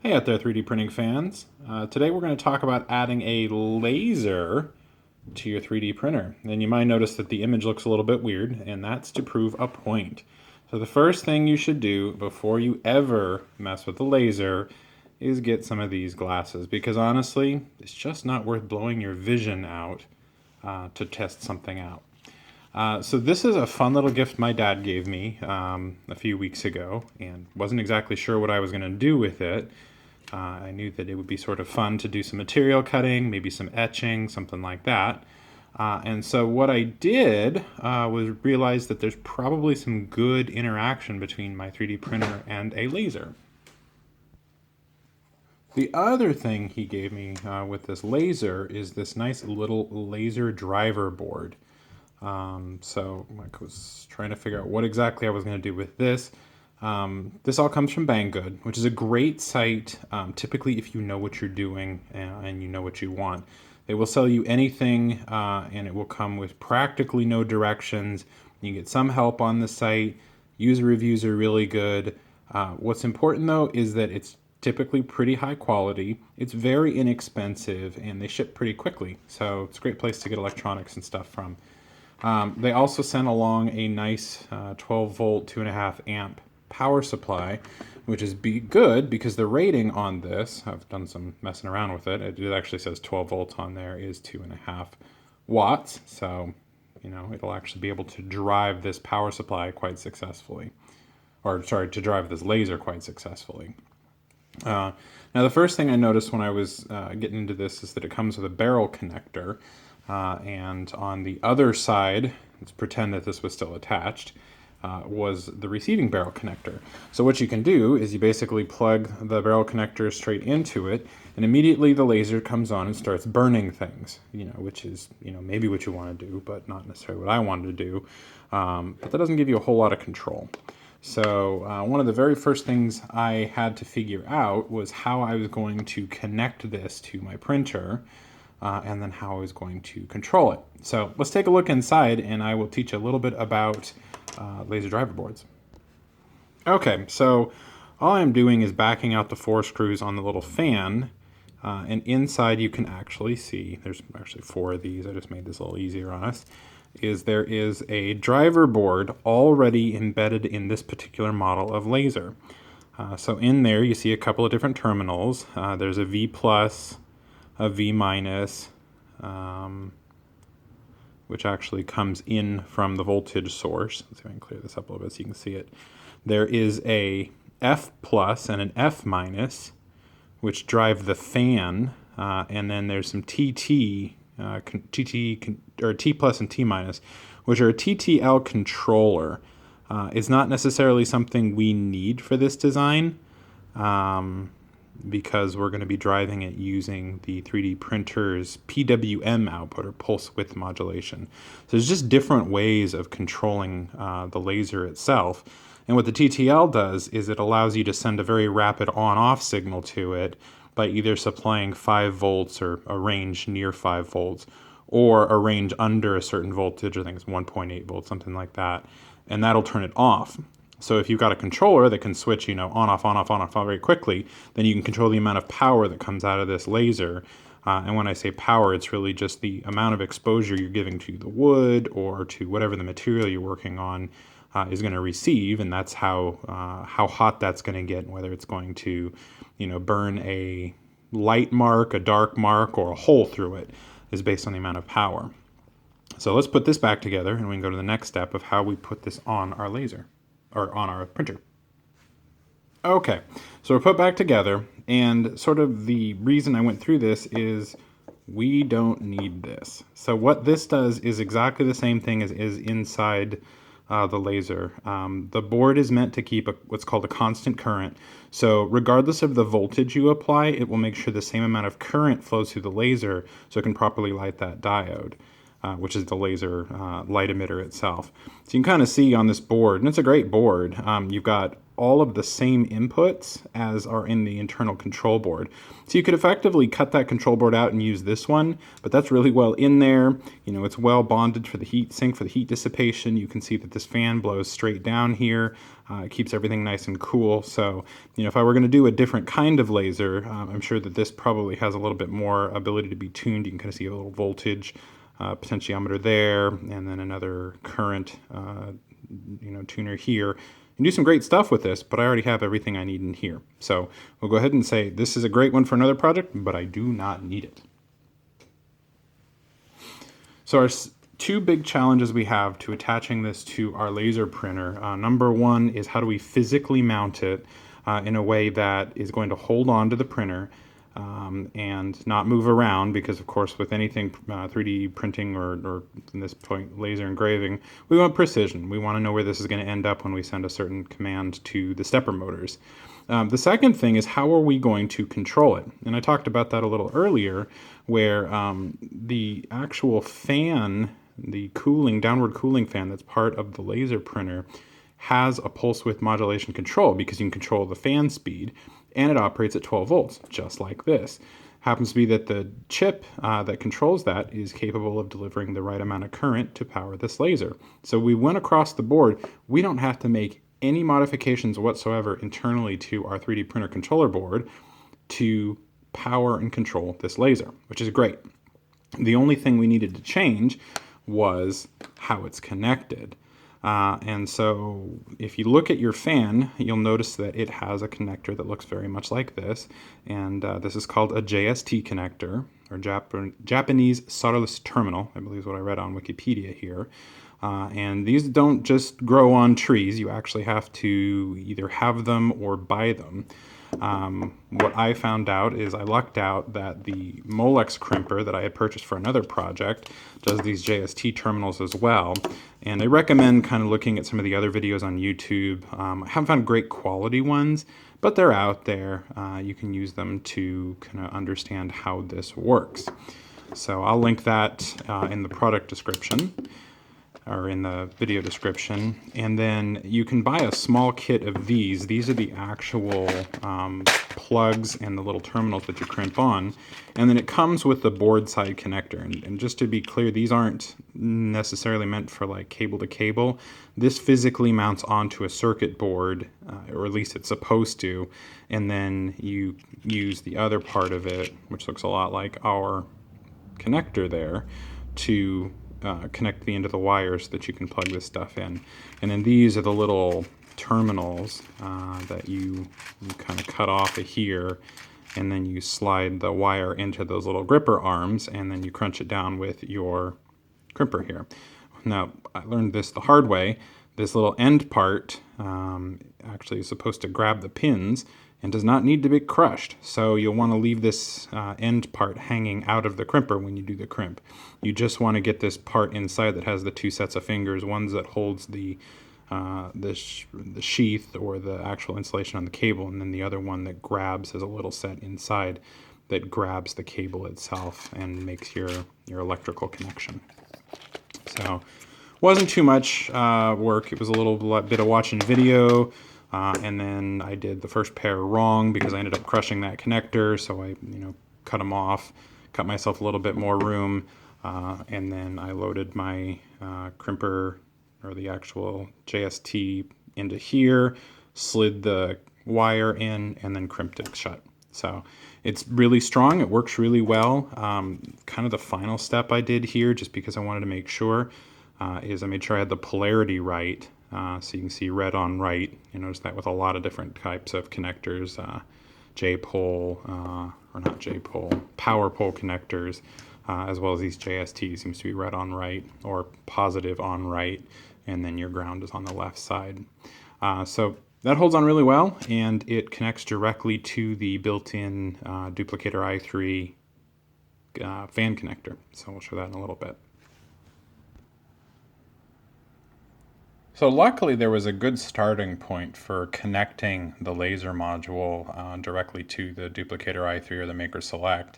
Hey out there, 3D printing fans. Today we're going to talk about adding a laser to your 3D printer. And you might notice that the image looks a little bit weird, and that's to prove a point. So the first thing you should do before you ever mess with the laser is get some of these glasses, because honestly, it's just not worth blowing your vision out to test something out. So this is a fun little gift my dad gave me a few weeks ago, and wasn't exactly sure what I was going to do with it. I knew that it would be sort of fun to do some material cutting, maybe some etching, something like that. And so what I did was realize that there's probably some good interaction between my 3D printer and a laser. The other thing he gave me with this laser is this nice little laser driver board. So I was trying to figure out what exactly I was going to do with this. This all comes from Banggood, which is a great site, typically if you know what you're doing and you know what you want. They will sell you anything, and it will come with practically no directions. You get some help on the site. User reviews are really good. What's important though is that it's typically pretty high quality. It's very inexpensive, and they ship pretty quickly. So it's a great place to get electronics and stuff from. They also sent along a nice 12 volt, 2.5 amp power supply, which is good because the rating on this, I've done some messing around with it, it actually says 12 volts on there, is 2.5 watts. So, it'll actually be able to drive this power supply quite successfully. Or, sorry, to drive this laser quite successfully. Now, the first thing I noticed when I was getting into this is that it comes with a barrel connector. And on the other side, let's pretend that this was still attached, was the receiving barrel connector. So what you can do is you basically plug the barrel connector straight into it, and immediately the laser comes on and starts burning things, which is, maybe what you want to do, but not necessarily what I wanted to do. But that doesn't give you a whole lot of control. So one of the very first things I had to figure out was how I was going to connect this to my printer. And then how I was going to control it. So let's take a look inside, and I will teach a little bit about laser driver boards. Okay, so all I'm doing is backing out the 4 screws on the little fan, and inside you can actually see, there's actually 4 of these, I just made this a little easier on us, there is a driver board already embedded in this particular model of laser. So in there you see a couple of different terminals. There's a V+, a V-, which actually comes in from the voltage source. Let's see if I can clear this up a little bit so you can see it. There is a F+ and an F-, which drive the fan, and then there's some TT, or T+ and T-, which are a TTL controller. It's not necessarily something we need for this design, because we're going to be driving it using the 3D printer's PWM output, or pulse width modulation. So there's just different ways of controlling the laser itself. And what the TTL does is it allows you to send a very rapid on-off signal to it by either supplying 5 volts or a range near 5 volts, or a range under a certain voltage, I think it's 1.8 volts, something like that, and that'll turn it off. So if you've got a controller that can switch, on, off very quickly, then you can control the amount of power that comes out of this laser. And when I say power, it's really just the amount of exposure you're giving to the wood or to whatever the material you're working on is going to receive, and that's how hot that's going to get, and whether it's going to, burn a light mark, a dark mark, or a hole through it is based on the amount of power. So let's put this back together, and we can go to the next step of how we put this on our laser, or on our printer. Okay, so we're put back together, and sort of the reason I went through this is we don't need this. So what this does is exactly the same thing as is inside the laser. The board is meant to keep what's called a constant current. So regardless of the voltage you apply, it will make sure the same amount of current flows through the laser so it can properly light that diode. Which is the laser light emitter itself. So you can kind of see on this board, and it's a great board, you've got all of the same inputs as are in the internal control board. So you could effectively cut that control board out and use this one, but that's really well in there. You know, it's well bonded for the heat sink, for the heat dissipation. You can see that this fan blows straight down here. It keeps everything nice and cool. So, you know, if I were going to do a different kind of laser, I'm sure that this probably has a little bit more ability to be tuned. You can kind of see a little voltage potentiometer there, and then another current tuner here, and do some great stuff with this, but I already have everything I need in here. So we'll go ahead and say this is a great one for another project, but I do not need it. So our two big challenges we have to attaching this to our laser printer. Number one is how do we physically mount it in a way that is going to hold on to the printer and not move around, because of course with anything 3D printing or in this point laser engraving, we want precision. We want to know where this is going to end up when we send a certain command to the stepper motors. The second thing is how are we going to control it? And I talked about that a little earlier, where the actual fan, the downward cooling fan that's part of the laser printer, has a pulse width modulation control, because you can control the fan speed, and it operates at 12 volts, just like this. Happens to be that the chip that controls that is capable of delivering the right amount of current to power this laser. So we went across the board. We don't have to make any modifications whatsoever internally to our 3D printer controller board to power and control this laser, which is great. The only thing we needed to change was how it's connected. And so if you look at your fan, you'll notice that it has a connector that looks very much like this. And this is called a JST connector, or Japanese solderless terminal, I believe is what I read on Wikipedia here. And these don't just grow on trees. You actually have to either have them or buy them. What I found out is I lucked out that the Molex crimper that I had purchased for another project does these JST terminals as well. And I recommend kind of looking at some of the other videos on YouTube. I haven't found great quality ones, but they're out there. You can use them to kind of understand how this works. So I'll link that in the product description, or in the video description. And then you can buy a small kit of these. These are the actual plugs and the little terminals that you crimp on. And then it comes with the board side connector. And just to be clear, these aren't necessarily meant for like cable to cable. This physically mounts onto a circuit board, or at least it's supposed to. And then you use the other part of it, which looks a lot like our connector there, to connect the end of the wires so that you can plug this stuff in. And then these are the little terminals that you kind of cut off of here, and then you slide the wire into those little gripper arms, and then you crunch it down with your crimper here. Now, I learned this the hard way. This little end part actually is supposed to grab the pins and does not need to be crushed. So you'll want to leave this end part hanging out of the crimper when you do the crimp. You just want to get this part inside that has the two sets of fingers, ones that holds the sheath or the actual insulation on the cable, and then the other one that grabs as a little set inside that grabs the cable itself and makes your electrical connection. So wasn't too much work. It was a little bit of watching video. And then I did the first pair wrong because I ended up crushing that connector, so I cut them off, cut myself a little bit more room, and then I loaded my crimper, or the actual JST, into here, slid the wire in, and then crimped it shut. So it's really strong, it works really well. Kind of the final step I did here, just because I wanted to make sure, is I made sure I had the polarity right. So you can see red on right. You notice that with a lot of different types of connectors, J-pole, or not J-pole, power pole connectors, as well as these JST seems to be red on right, or positive on right, and then your ground is on the left side. So that holds on really well, and it connects directly to the built-in Duplicator i3 fan connector. So we'll show that in a little bit. So luckily there was a good starting point for connecting the laser module directly to the Duplicator i3 or the Maker Select.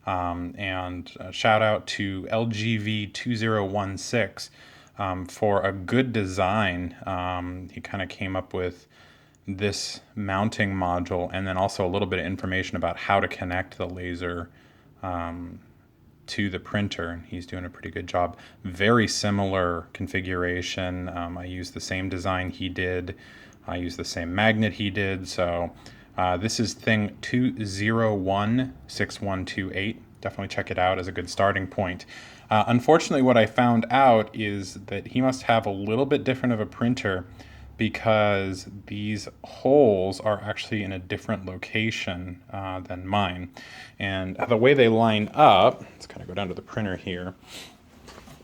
And shout out to LGV2016 for a good design. He kind of came up with this mounting module, and then also a little bit of information about how to connect the laser to the printer. He's doing a pretty good job. Very similar configuration. I used the same design he did. I used the same magnet he did. So this is thing 2016128. Definitely check it out as a good starting point. Unfortunately, what I found out is that he must have a little bit different of a printer, because these holes are actually in a different location than mine. And the way they line up, let's kind of go down to the printer here,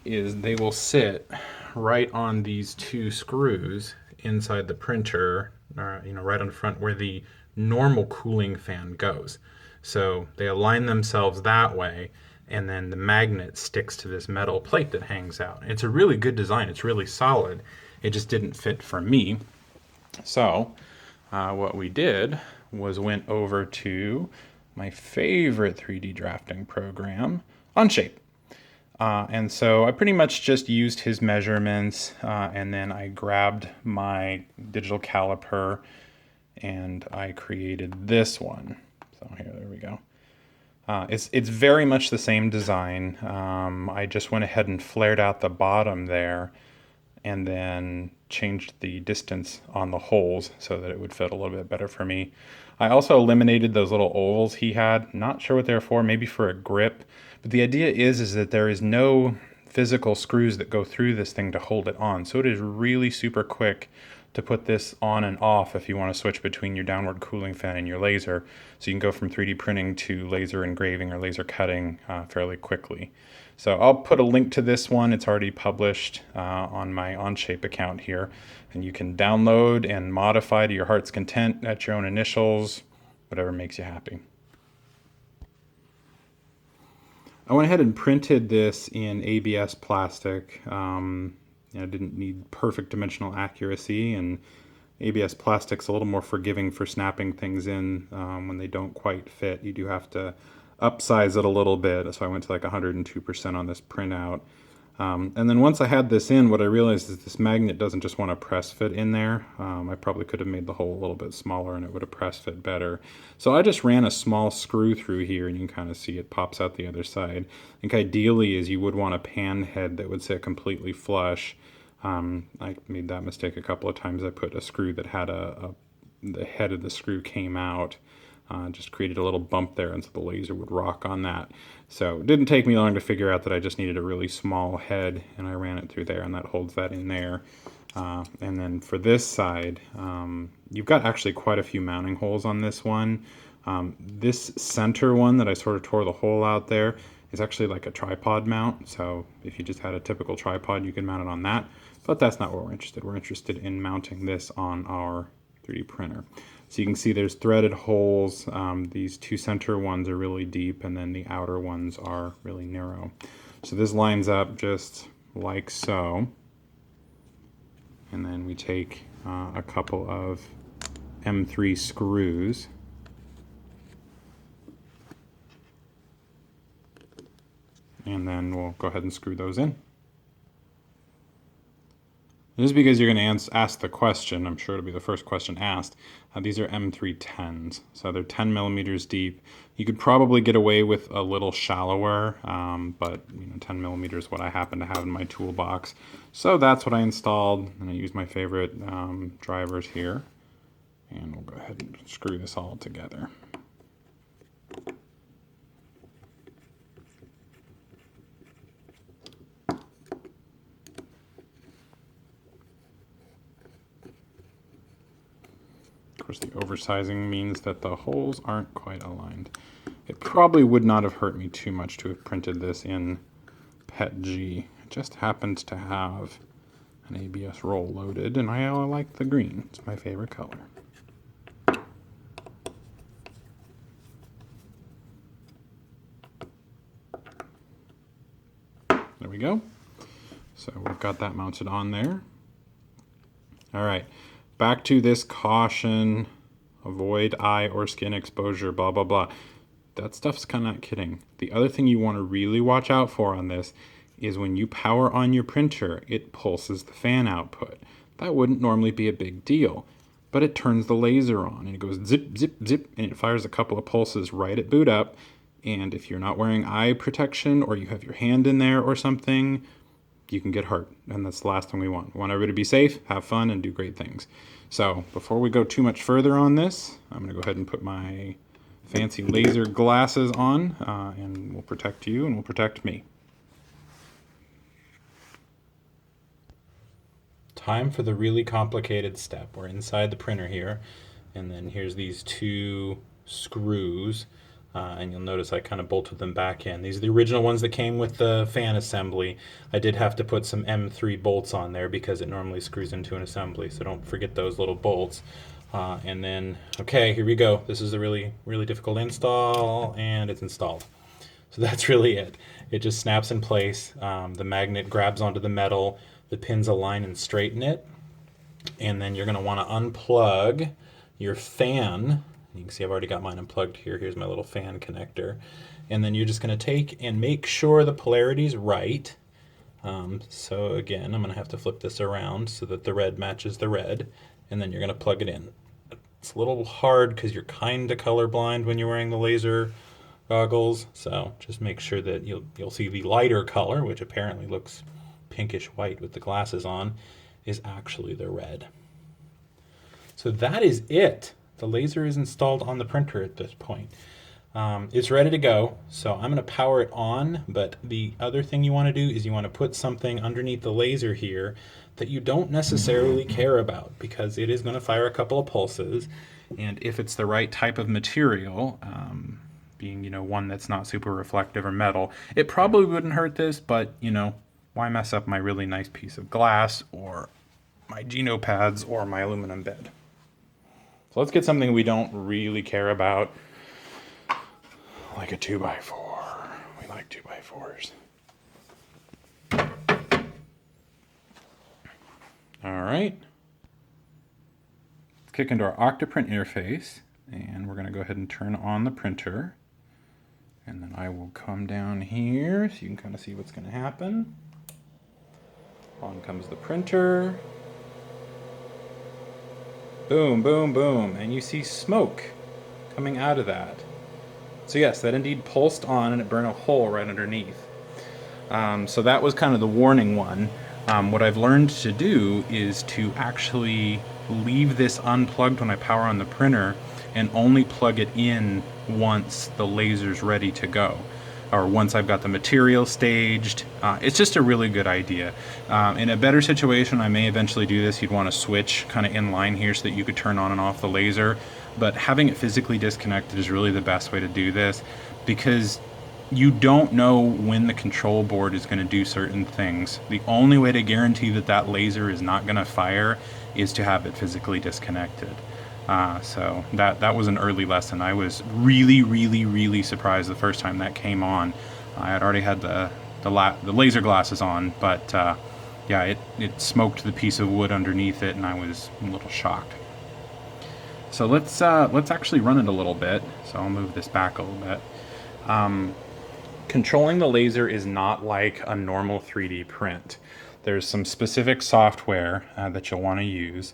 is they will sit right on these two screws inside the printer, right on the front where the normal cooling fan goes. So they align themselves that way, and then the magnet sticks to this metal plate that hangs out. It's a really good design. It's really solid. It just didn't fit for me. So what we did was went over to my favorite 3D drafting program, Onshape. And so I pretty much just used his measurements, and then I grabbed my digital caliper and I created this one. So there we go. It's very much the same design. I just went ahead and flared out the bottom there, and then changed the distance on the holes so that it would fit a little bit better for me. I also eliminated those little ovals he had. Not sure what they're for, maybe for a grip. But the idea is that there is no physical screws that go through this thing to hold it on. So it is really super quick to put this on and off if you want to switch between your downward cooling fan and your laser. So you can go from 3D printing to laser engraving or laser cutting fairly quickly. So I'll put a link to this one. It's already published on my Onshape account here. And you can download and modify to your heart's content at your own initials, whatever makes you happy. I went ahead and printed this in ABS plastic. I didn't need perfect dimensional accuracy, and ABS plastic's a little more forgiving for snapping things in when they don't quite fit. You do have to upsize it a little bit, so I went to like 102% on this printout. And then once I had this in, what I realized is this magnet doesn't just want to press fit in there. I probably could have made the hole a little bit smaller and it would have press fit better. So I just ran a small screw through here, and you can kind of see it pops out the other side. I think ideally is you would want a pan head that would sit completely flush. I made that mistake a couple of times. I put a screw that had the head of the screw came out. Just created a little bump there, and so the laser would rock on that. So it didn't take me long to figure out that I just needed a really small head, and I ran it through there, and that holds that in there. And then for this side, you've got actually quite a few mounting holes on this one. This center one that I sort of tore the hole out there is actually like a tripod mount. So if you just had a typical tripod, you can mount it on that. But that's not what we're interested. We're interested in mounting this on our 3D printer. So you can see there's threaded holes. These two center ones are really deep, and then the outer ones are really narrow. So this lines up just like so. And then we take a couple of M3 screws. And then we'll go ahead and screw those in. Just because you're going to ask the question, I'm sure it'll be the first question asked. These are M310s, so they're 10 millimeters deep. You could probably get away with a little shallower, but 10 millimeters is what I happen to have in my toolbox. So that's what I installed, and I used my favorite drivers here. And we'll go ahead and screw this all together. Of course, the oversizing means that the holes aren't quite aligned. It probably would not have hurt me too much to have printed this in PETG. It just happens to have an ABS roll loaded, and I like the green. It's my favorite color. There we go. So we've got that mounted on there. All right. Back to this caution, avoid eye or skin exposure, blah, blah, blah. That stuff's kind of not kidding. The other thing you want to really watch out for on this is when you power on your printer, it pulses the fan output. That wouldn't normally be a big deal. but it turns the laser on, and it goes zip, zip, zip, and it fires a couple of pulses right at boot up. And if you're not wearing eye protection or you have your hand in there or something, you can get hurt, and that's the last thing we want. We want everybody to be safe, have fun, and do great things. So before we go too much further on this, I'm going to go ahead and put my fancy laser glasses on, and we'll protect you and we'll protect me. Time for the really complicated step. We're inside the printer here, and then here's these two screws, and you'll notice I kind of bolted them back in. These are the original ones that came with the fan assembly. I did have to put some M3 bolts on there because it normally screws into an assembly, so don't forget those little bolts. And then, okay, here we go. This is a really, really difficult install, and it's installed. So that's really it. It just snaps in place. The magnet grabs onto the metal, the pins align and straighten it, and then you're going to want to unplug your fan. You can see I've already got mine unplugged here. Here's my little fan connector. And then you're just going to take and make sure the polarity's right. So again, I'm going to have to flip this around so that the red matches the red, and then you're going to plug it in. It's a little hard because you're kind of colorblind when you're wearing the laser goggles, so just make sure that you'll see the lighter color, which apparently looks pinkish white with the glasses on, is actually the red. So that is it. The laser is installed on the printer at this point. It's ready to go, so I'm going to power it on, but the other thing you want to do is you want to put something underneath the laser here that you don't necessarily care about, because it is going to fire a couple of pulses, and if it's the right type of material, being, one that's not super reflective or metal, it probably wouldn't hurt this, but, why mess up my really nice piece of glass or my Geno pads or my aluminum bed? So let's get something we don't really care about, like a 2x4. We like 2x4s. All right. Let's kick into our Octoprint interface, and we're going to go ahead and turn on the printer. And then I will come down here so you can kind of see what's going to happen. On comes the printer. Boom, boom, boom. And you see smoke coming out of that. So yes, that indeed pulsed on and it burned a hole right underneath. So that was kind of the warning one. What I've learned to do is to actually leave this unplugged when I power on the printer and only plug it in once the laser's ready to go, or once I've got the material staged. It's just a really good idea. In a better situation, I may eventually do this. You'd want to switch kind of in line here so that you could turn on and off the laser, but having it physically disconnected is really the best way to do this, because you don't know when the control board is going to do certain things. The only way to guarantee that that laser is not going to fire is to have it physically disconnected. So that was an early lesson. I was really, really, really surprised the first time that came on. I had already had the laser glasses on, but yeah, it smoked the piece of wood underneath it, and I was a little shocked. So let's actually run it a little bit. So I'll move this back a little bit. Controlling the laser is not like a normal 3D print. There's some specific software that you'll want to use.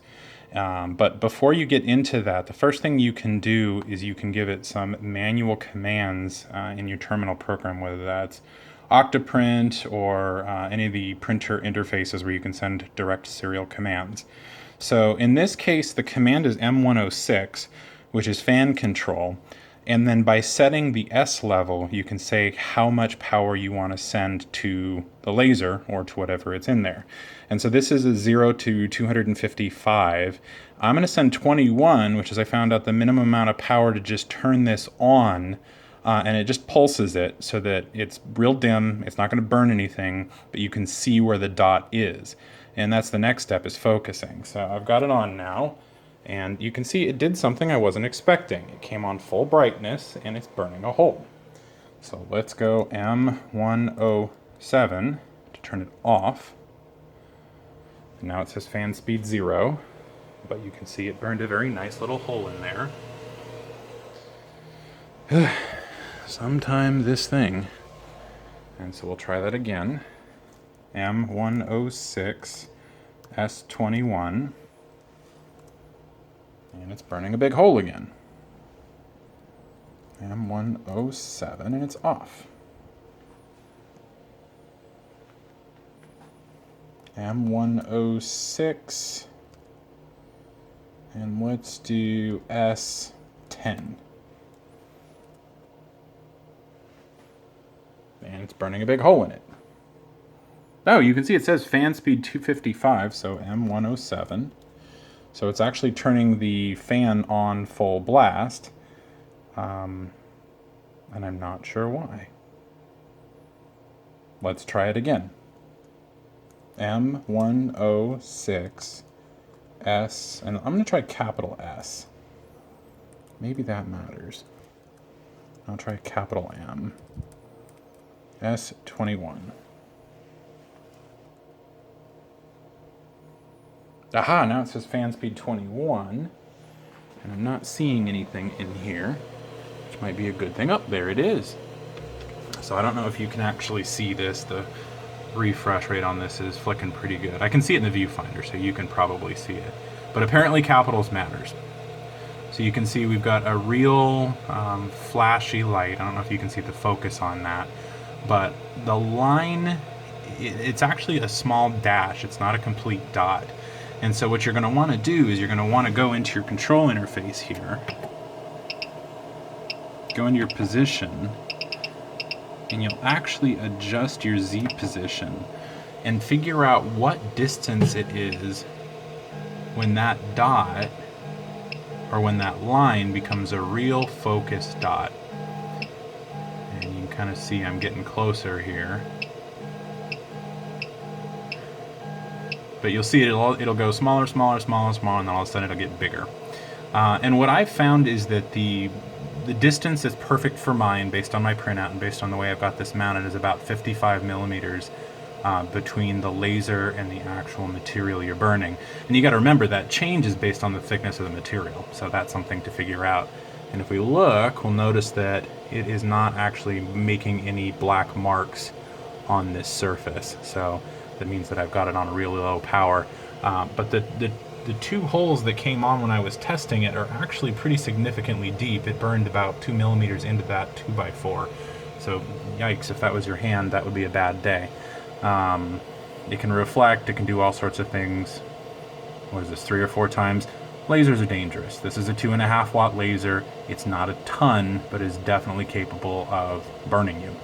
But before you get into that, the first thing you can do is you can give it some manual commands in your terminal program, whether that's Octoprint or any of the printer interfaces where you can send direct serial commands. So in this case, the command is M106, which is fan control. And then by setting the S level, you can say how much power you want to send to the laser or to whatever it's in there. And so this is a 0 to 255. I'm going to send 21, which is I found out the minimum amount of power to just turn this on, and it just pulses it so that it's real dim. It's not going to burn anything, but you can see where the dot is. And that's the next step, is focusing. So I've got it on now. And you can see it did something I wasn't expecting. It came on full brightness, and it's burning a hole. So let's go M107 to turn it off. And now it says fan speed 0, but you can see it burned a very nice little hole in there. Sometime this thing. And so we'll try that again. M106 S21. And it's burning a big hole again. M107, and it's off. M106, and let's do S10. And it's burning a big hole in it. Oh, you can see it says fan speed 255, so M107. So it's actually turning the fan on full blast. And I'm not sure why. Let's try it again. M106 S, and I'm going to try capital S. Maybe that matters. I'll try capital M. S21. Aha, now it says fan speed 21, and I'm not seeing anything in here, which might be a good thing. Oh, there it is. So I don't know if you can actually see this. The refresh rate on this is flicking pretty good. I can see it in the viewfinder, so you can probably see it. But apparently capitals matters. So you can see we've got a real flashy light. I don't know if you can see the focus on that, but the line, it's actually a small dash. It's not a complete dot. And so what you're going to want to do is you're going to want to go into your control interface here, go into your position, and you'll actually adjust your Z position and figure out what distance it is when that dot, or when that line becomes a real focus dot. And you can kind of see I'm getting closer here. But you'll see it'll go smaller, smaller, smaller, smaller, and then all of a sudden it'll get bigger. And what I've found is that the distance that's perfect for mine, based on my printout and based on the way I've got this mounted, is about 55 millimeters between the laser and the actual material you're burning. And you got to remember that changes based on the thickness of the material, so that's something to figure out. And if we look, we'll notice that it is not actually making any black marks on this surface, so that means that I've got it on a really low power. But the two holes that came on when I was testing it are actually pretty significantly deep. It burned about 2 millimeters into that 2x4. So yikes, if that was your hand, that would be a bad day. It can reflect, it can do all sorts of things. What is this, 3 or 4 times? Lasers are dangerous. This is a 2.5 watt laser. It's not a ton, but is definitely capable of burning you.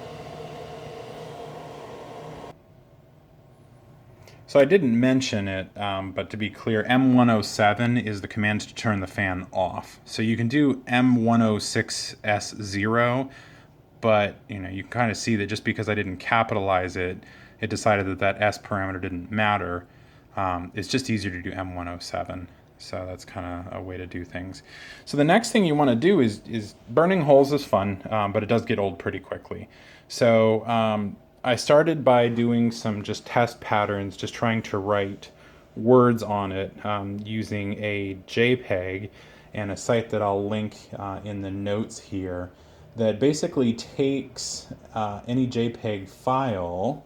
So I didn't mention it, but to be clear, M107 is the command to turn the fan off. So you can do M106S0, but you can kind of see that just because I didn't capitalize it, it decided that that S parameter didn't matter. It's just easier to do M107. So that's kind of a way to do things. So the next thing you want to do is burning holes is fun, but it does get old pretty quickly. So I started by doing some just test patterns, just trying to write words on it using a JPEG and a site that I'll link in the notes here that basically takes any JPEG file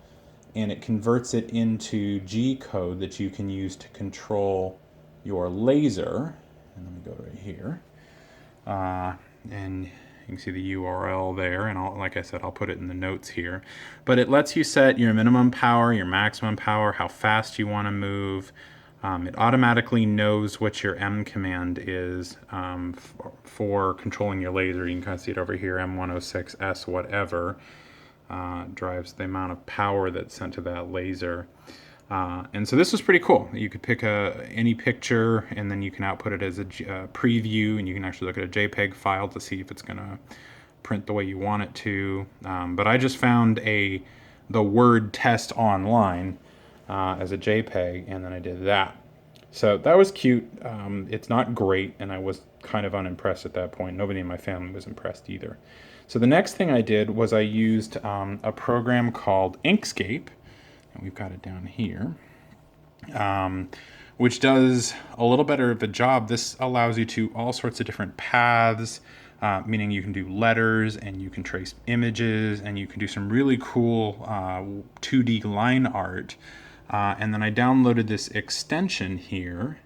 and it converts it into G-code that you can use to control your laser. And let me go right here. And you can see the URL there, and like I said, I'll put it in the notes here. But it lets you set your minimum power, your maximum power, how fast you want to move. It automatically knows what your M command is for controlling your laser. You can kind of see it over here, M106S whatever. Drives the amount of power that's sent to that laser. And so this was pretty cool. You could pick any picture, and then you can output it as a preview, and you can actually look at a JPEG file to see if it's going to print the way you want it to. But I just found the word test online as a JPEG, and then I did that. So that was cute. It's not great, and I was kind of unimpressed at that point. Nobody in my family was impressed either. So the next thing I did was I used a program called Inkscape, and we've got it down here, which does a little better of a job. This allows you to all sorts of different paths, meaning you can do letters and you can trace images and you can do some really cool 2D line art. And then I downloaded this extension here,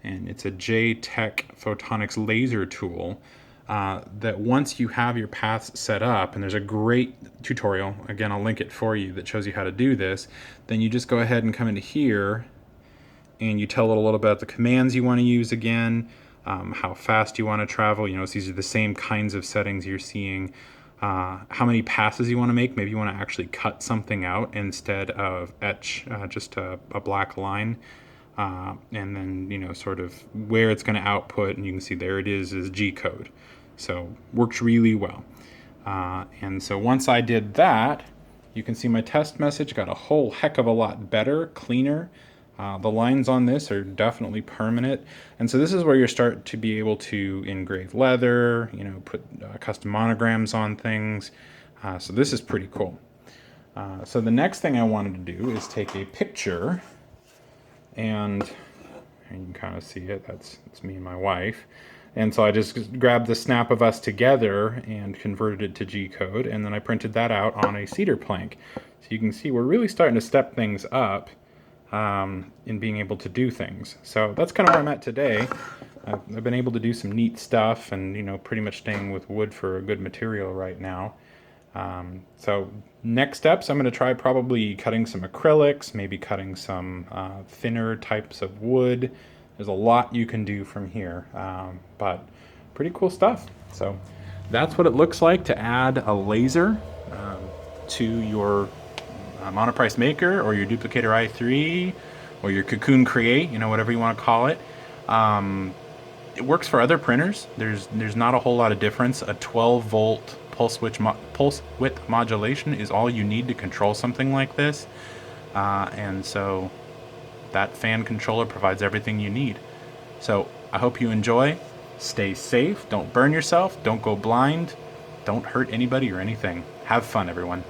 and it's a J-Tech Photonics laser tool that once you have your paths set up, and there's a great tutorial, again I'll link it for you, that shows you how to do this, then you just go ahead and come into here and you tell it a little bit about the commands you want to use again, how fast you want to travel. You know, these are the same kinds of settings you're seeing. How many passes you want to make. Maybe you want to actually cut something out instead of etch just a black line. And then, you know, sort of where it's going to output, and you can see there it is G-code. So works really well. And so once I did that, you can see my test message got a whole heck of a lot better, cleaner. The lines on this are definitely permanent, and so this is where you start to be able to engrave leather, you know, put custom monograms on things. So this is pretty cool. So the next thing I wanted to do is take a picture, and you can kind of see it. That's me and my wife. And so I just grabbed the snap of us together and converted it to G-code, and then I printed that out on a cedar plank. So you can see we're really starting to step things up in being able to do things. So that's kind of where I'm at today. I've been able to do some neat stuff, and, you know, pretty much staying with wood for a good material right now. So next steps, I'm going to try probably cutting some acrylics, maybe cutting some thinner types of wood. There's a lot you can do from here, but pretty cool stuff. So that's what it looks like to add a laser to your Monoprice Maker or your Duplicator i3 or your Cocoon Create, you know, whatever you want to call it. It works for other printers. There's not a whole lot of difference. A 12-volt pulse width modulation is all you need to control something like this, and so that fan controller provides everything you need. So I hope you enjoy. Stay safe. Don't burn yourself. Don't go blind. Don't hurt anybody or anything. Have fun, everyone.